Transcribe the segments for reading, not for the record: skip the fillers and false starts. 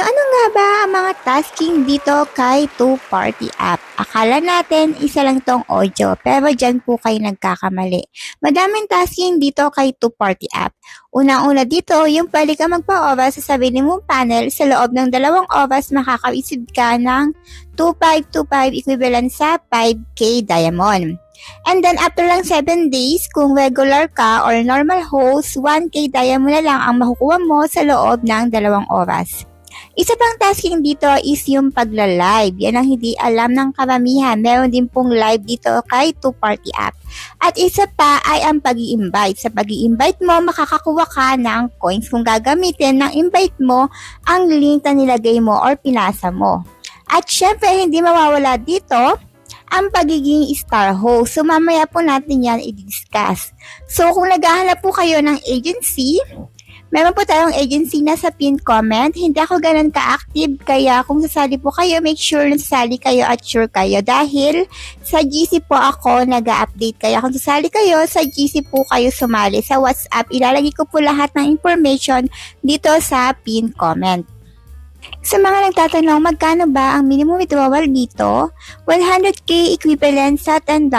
Ano-ano nga ba ang mga tasking dito kay Two Party App? Akala natin isa lang tong audio, pero dyan po kayo nagkakamali. Madaming tasking dito kay Two Party App. Unang-una dito, yung pwede ka magpa-oras sa sarili mong panel sa loob ng 2 oras makaka-receive ka ng 2525 equivalent sa 5K diamond. And then after lang 7 days, kung regular ka or normal host, 1K diamond na lang ang makukuha mo sa loob ng 2 oras. Isa pang tasking dito is yung pagla-live. Yan ang hindi alam ng karamihan. Meron din pong live dito kay Two Party App. At isa pa ay ang pag-i-invite. Sa pag-i-invite mo, makakakuha ka ng coins kung gagamitin ng invite mo ang link na nilagay mo or pinasa mo. At syempre, hindi mawawala dito ang pagiging star host. So, mamaya po natin yan i-discuss. So, kung naghahanap po kayo ng agency, meron po tayong agency na sa pin comment. Hindi ako ganun ka-active, kaya kung sasali po kayo, make sure na sasali kayo at sure kayo. Dahil sa GC po ako nag-update. Kaya kung sasali kayo, sa GC po kayo sumali. Sa WhatsApp, ilalagay ko po lahat ng information dito sa pin comment. Sa mga nagtatanong magkano ba ang minimum withdrawal dito, 100k equivalent sa $10.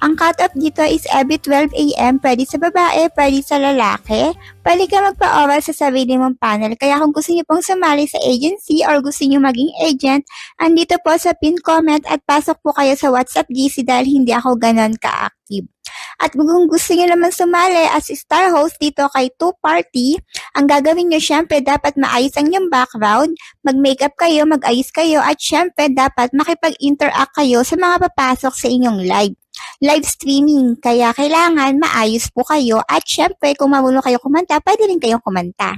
Ang cut-off dito is every 12 AM, pwede sa babae, pwede sa lalaki. Pwede ka magpa-oral sa sarili mong panel. Kaya kung gusto niyo pong sumali sa agency or gusto niyo maging agent, andito po sa pin comment at pasok po kayo sa WhatsApp GC dahil hindi ako ganon ka-active. At kung gusto niyo naman sumali as star host dito kay Two Party, ang gagawin niyo syempre dapat maayos ang inyong background, mag-makeup kayo, mag-ayos kayo, at syempre dapat makipag-interact kayo sa mga papasok sa inyong live streaming. Kaya kailangan maayos po kayo at syempre kung marunong kayo kumanta, pwede rin kayong kumanta.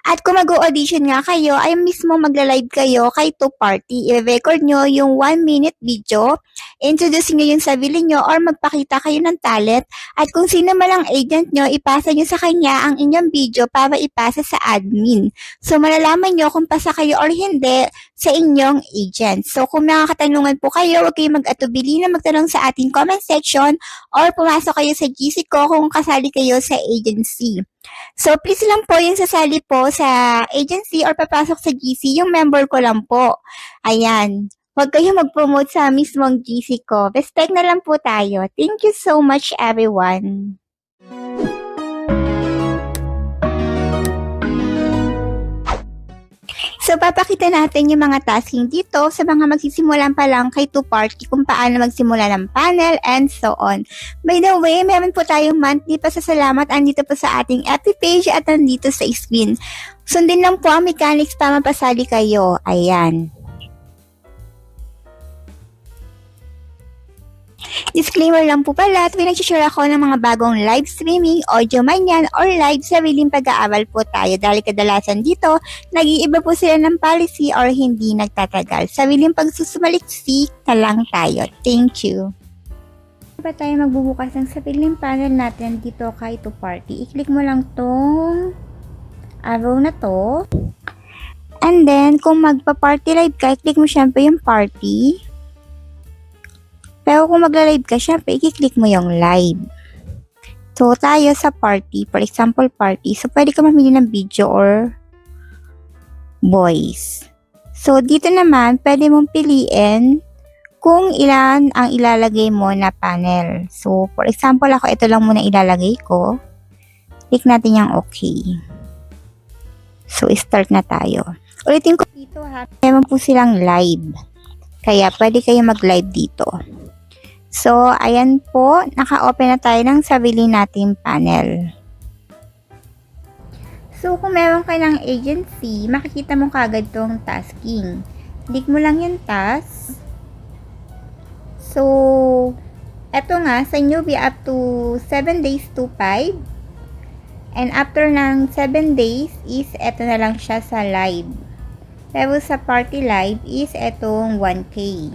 At kung mag-audition nga kayo, ay mismo magla-live kayo kay Two Party. I-record nyo yung 1-minute video, introduce nyo yung sarili nyo or magpakita kayo ng talent. At kung sino man ang agent nyo, ipasa nyo sa kanya ang inyong video para ipasa sa admin. So malalaman nyo kung pasa kayo or hindi sa inyong agent. So kung nakakatanungan po kayo, huwag kayong mag-atubili na magtanong sa ating comment section or pumasok kayo sa GC ko kung kasali kayo sa agency. So, please lang po yung sasali po sa agency or papasok sa GC, yung member ko lang po. Ayan. Huwag kayong mag-promote sa mismong GC ko. Respect na lang po tayo. Thank you so much, everyone. So, papakita natin yung mga tasking dito sa mga magsisimulan pa lang kay Two Party kung paano magsimula ng panel and so on. By the way, meron po tayong monthly pasasalamat andito po sa ating FB page at andito sa screen. Sundin lang po ang mechanics para mapasali kayo. Ayan. Disclaimer lang po pala, tuwing nag-share ako ng mga bagong live streaming, audio man yan, or live sariling pag-aaral po tayo dahil kadalasan dito, nag-iiba po sila ng policy or hindi nagtatagal. Sariling pagsusumaliksik na lang tayo. Thank you. Pa tayo magbubukas ng sariling panel natin dito kay Two Party. I-click mo lang tong arrow na to. And then, kung magpa-party live ka, i-click mo syempre yung party. Pero kung magla-live ka, syempre, i-click mo yung live. So, tayo sa party. For example, party. So, pwede ka mamili ng video or voice. So, dito naman, pwede mong piliin kung ilan ang ilalagay mo na panel. So, for example, ako ito lang muna ilalagay ko. Click natin yung okay. So, start na tayo. Ulitin ko dito ha. Meron po silang live. Kaya, pwede kayo mag-live dito. So, ayan po, naka-open na tayo ng sarili nating panel. So, kung meron ka ng agency, makikita mo kagad tong tasking. Click mo lang yung task. So, eto nga, sa newbie up to 7 days to 5. And after ng 7 days is eto na lang siya sa live. Pero sa party live is etong 1K.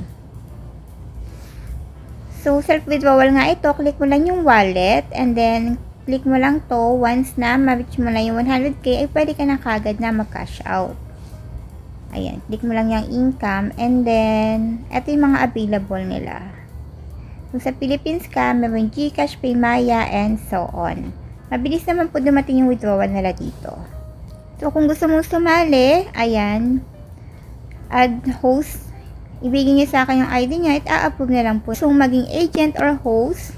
So, self-withdrawal nga ito, click mo lang yung wallet, and then, click mo lang to, once na ma-reach mo na yung 100k, ay pwede ka na kagad na mag-cash out. Ayan, click mo lang yung income, and then, ito yung mga available nila. Kung sa Philippines ka, meron GCash, Paymaya, and so on. Mabilis naman po dumating yung withdrawal nila dito. So, kung gusto mong sumali, ayan, add host. Ibigay niya sa akin yung ID niya at a-approve na lang po. So, maging agent or host,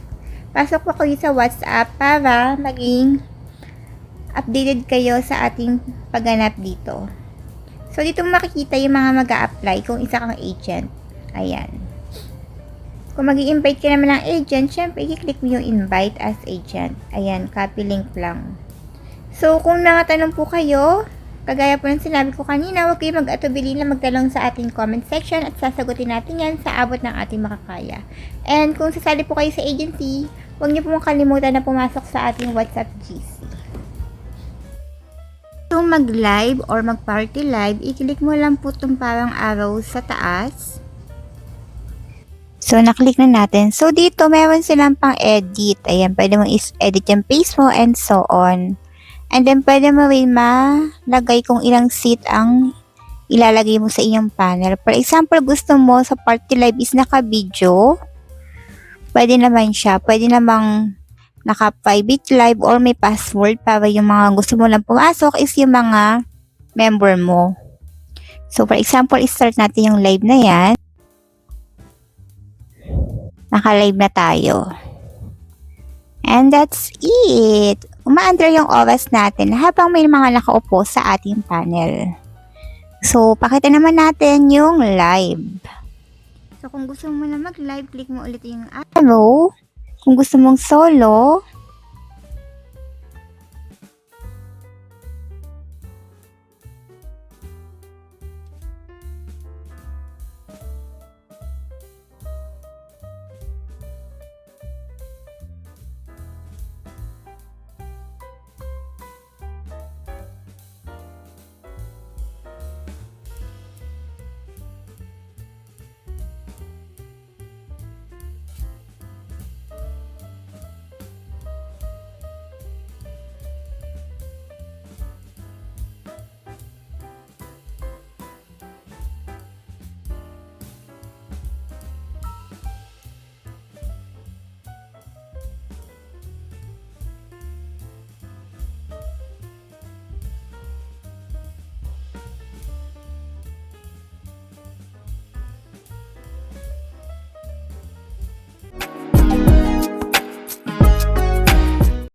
pasok po kayo sa WhatsApp para maging updated kayo sa ating pagganap dito. So, dito makikita yung mga mag-a-apply kung isa kang agent. Ayan. Kung mag-i-invite ka naman ng agent, syempre, i-click mo yung invite as agent. Ayan, copy link lang. So, kung nakatanong po kayo, kagaya po ng sinabi ko kanina, huwag kayo mag-atubili na magtanong sa ating comment section at sasagutin natin yan sa abot ng ating makakaya. And kung sasali po kayo sa agency, huwag niyo po makalimutan na pumasok sa ating WhatsApp GC. Kung mag-live or mag-party live, i-click mo lang po itong parang arrow sa taas. So, naklik na natin. So, dito meron silang pang edit. Ayan, pwede mo edit yung face mo and so on. And then, pwede mo rin malagay kung ilang seat ang ilalagay mo sa inyong panel. For example, gusto mo sa party live is naka-video. Pwede naman siya. Pwede namang naka-private live or may password para yung mga gusto mo lang pumasok is yung mga member mo. So, for example, start natin yung live na yan. Naka-live na tayo. And that's it. Umaandar yung oras natin habang may mga nakaupo sa ating panel. So, pakita naman natin yung live. So, kung gusto mo na mag-live, click mo ulit yung arrow. Kung gusto mong solo,